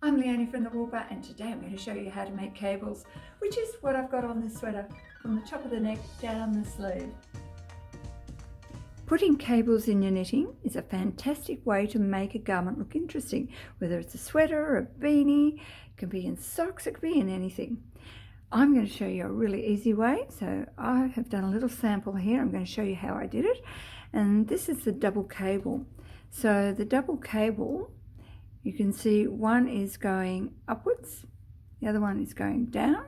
I'm Leonie from the Wool Baa, and today I'm going to show you how to make cables, which is what I've got on this sweater, from the top of the neck down the sleeve. Putting cables in your knitting is a fantastic way to make a garment look interesting, whether it's a sweater or a beanie. It can be in socks, it can be in anything. I'm going to show you a really easy way, so I have done a little sample here. I'm going to show you how I did it, and this is the double cable. So the double cable, you can see one is going upwards, the other one is going down,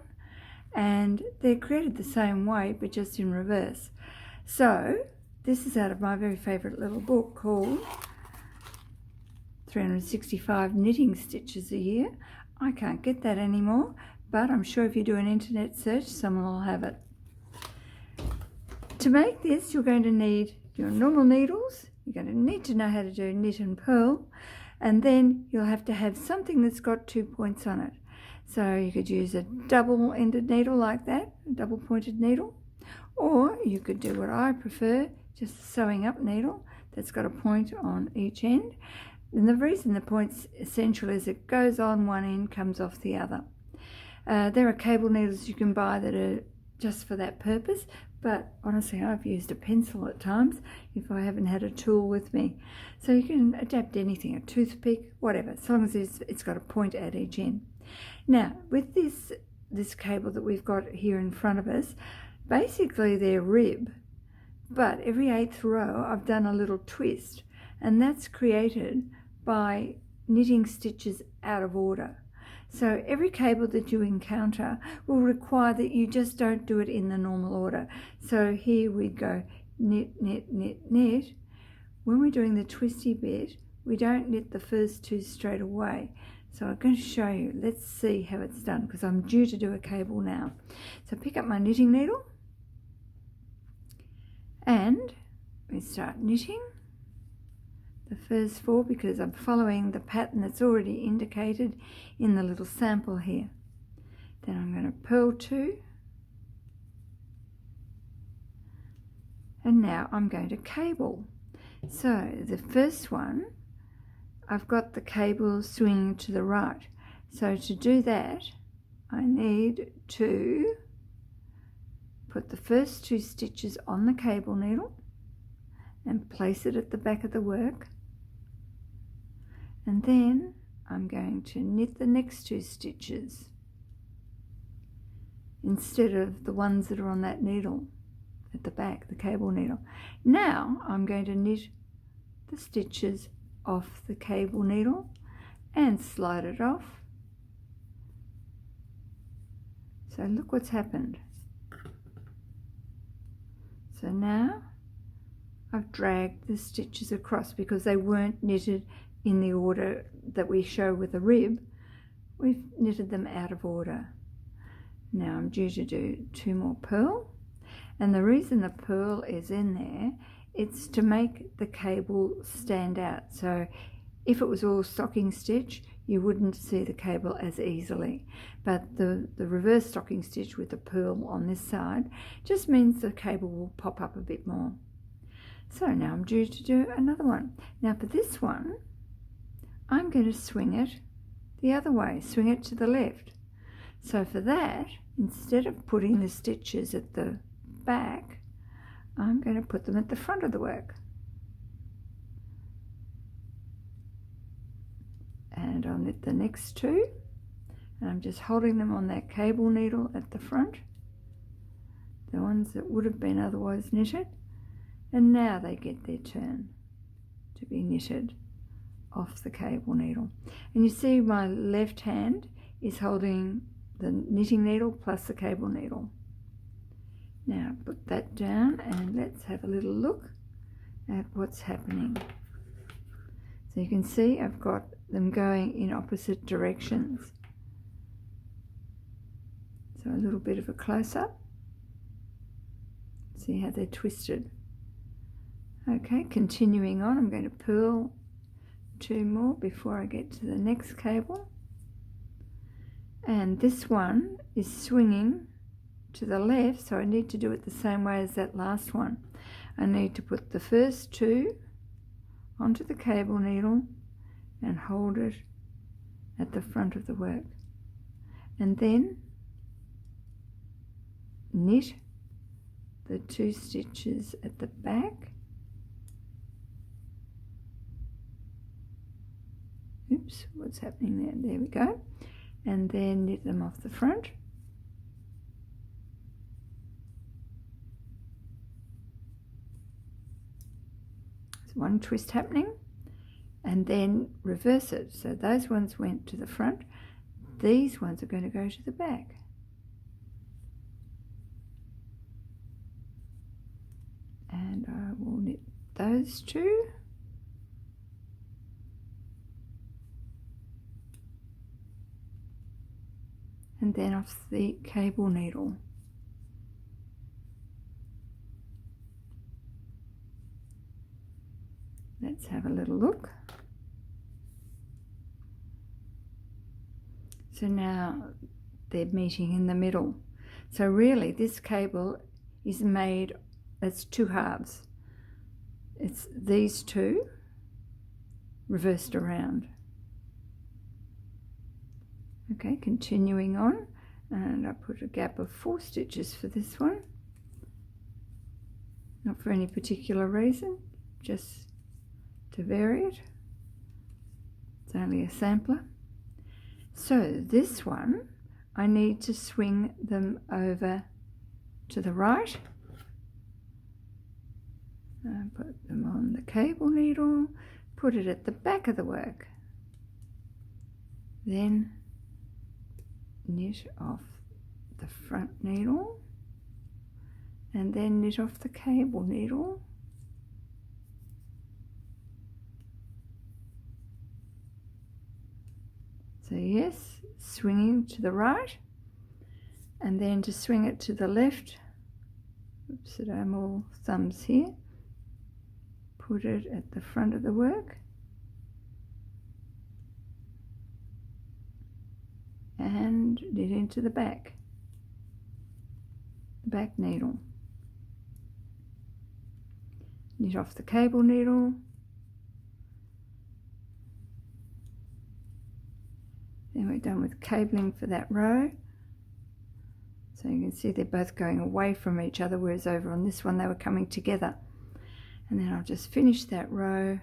and they're created the same way but just in reverse. So this is out of my very favourite little book called 365 Knitting Stitches a Year. I can't get that anymore, but I'm sure if you do an internet search, someone will have it. To make this, you're going to need your normal needles. You're going to need to know how to do knit and purl, and then you'll have to have something that's got 2 points on it. So you could use a double-ended needle like that, a double-pointed needle, or you could do what I prefer, just a sewing up needle that's got a point on each end. And the reason the point's essential is it goes on one end, comes off the other. There are cable needles you can buy that are just for that purpose, but honestly I've used a pencil at times if I haven't had a tool with me. So you can adapt anything, a toothpick, whatever, as long as it's got a point at each end. Now with this cable that we've got here in front of us, basically they're rib, but every 8th row I've done a little twist, and that's created by knitting stitches out of order. So every cable that you encounter will require that you just don't do it in the normal order. So here we go, knit, knit, knit, knit. When we're doing the twisty bit, we don't knit the first 2 straight away. So I'm going to show you. Let's see how it's done, because I'm due to do a cable now. So pick up my knitting needle and we start knitting the first 4, because I'm following the pattern that's already indicated in the little sample here. Then I'm going to purl 2, and now I'm going to cable. So the first one, I've got the cable swinging to the right. So to do that, I need to put the first 2 stitches on the cable needle and place it at the back of the work. And then I'm going to knit the next 2 stitches instead of the ones that are on that needle at the back, the cable needle. Now I'm going to knit the stitches off the cable needle and slide it off. So look what's happened. So now I've dragged the stitches across because they weren't knitted in the order that we show with a rib. We've knitted them out of order. Now I'm due to do 2 more purl, and the reason the purl is in there, it's to make the cable stand out. So if it was all stocking stitch, you wouldn't see the cable as easily, but the reverse stocking stitch with the purl on this side just means the cable will pop up a bit more. So now I'm due to do another one. Now for this one, I'm going to swing it the other way, swing it to the left. So for that, instead of putting the stitches at the back, I'm going to put them at the front of the work. And I'll knit the next 2, and I'm just holding them on that cable needle at the front, the ones that would have been otherwise knitted, and now they get their turn to be knitted off the cable needle. And you see my left hand is holding the knitting needle plus the cable needle. Now put that down and let's have a little look at what's happening. So you can see I've got them going in opposite directions. So a little bit of a close-up. See how they're twisted. Okay, continuing on, I'm going to purl 2 more before I get to the next cable, and this one is swinging to the left, so I need to do it the same way as that last one. I need to put the first 2 onto the cable needle and hold it at the front of the work, and then knit the 2 stitches at the back. Oops, what's happening there? There we go. And then knit them off the front. There's one twist happening, and then reverse it. So those ones went to the front. These ones are going to go to the back. And I will knit those 2. And then off the cable needle. Let's have a little look. So now they're meeting in the middle. So really this cable is made, it's 2 halves. It's these 2 reversed around. Okay, continuing on, and I put a gap of 4 stitches for this one. Not for any particular reason, just to vary it. It's only a sampler. So this one, I need to swing them over to the right. Put them on the cable needle, put it at the back of the work. Then knit off the front needle, and then knit off the cable needle. So yes, swinging to the right, and then to swing it to the left. Oops, I am all thumbs here. Put it at the front of the work, and knit into the back needle. Knit off the cable needle. Then we're done with cabling for that row. So you can see they're both going away from each other, whereas over on this one they were coming together. And then I'll just finish that row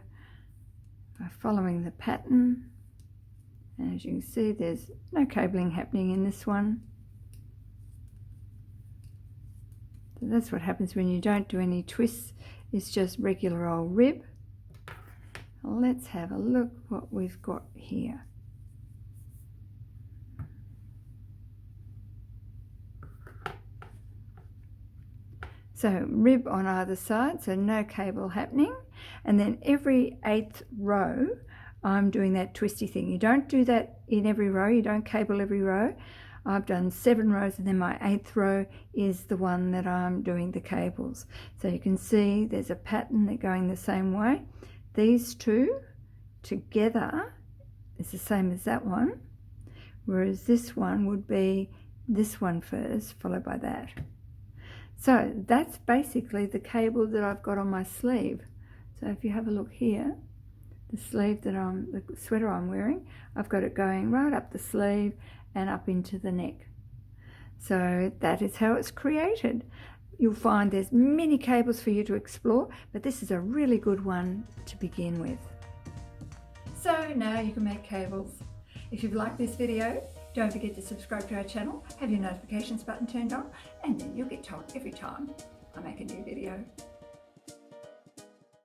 by following the pattern. And as you can see, there's no cabling happening in this one. So that's what happens when you don't do any twists. It's just regular old rib. Let's have a look what we've got here. So rib on either side, so no cable happening. And then every 8th row, I'm doing that twisty thing. You don't do that in every row, you don't cable every row. I've done 7 rows, and then my 8th row is the one that I'm doing the cables. So you can see there's a pattern, they're going the same way. These 2 together is the same as that one, whereas this one would be this one first, followed by that. So that's basically the cable that I've got on my sleeve. So if you have a look here, the sleeve that the sweater I'm wearing, I've got it going right up the sleeve and up into the neck. So that is how it's created. You'll find there's many cables for you to explore, but this is a really good one to begin with. So now you can make cables. If you've liked this video, don't forget to subscribe to our channel, have your notifications button turned on, and then you'll get told every time I make a new video.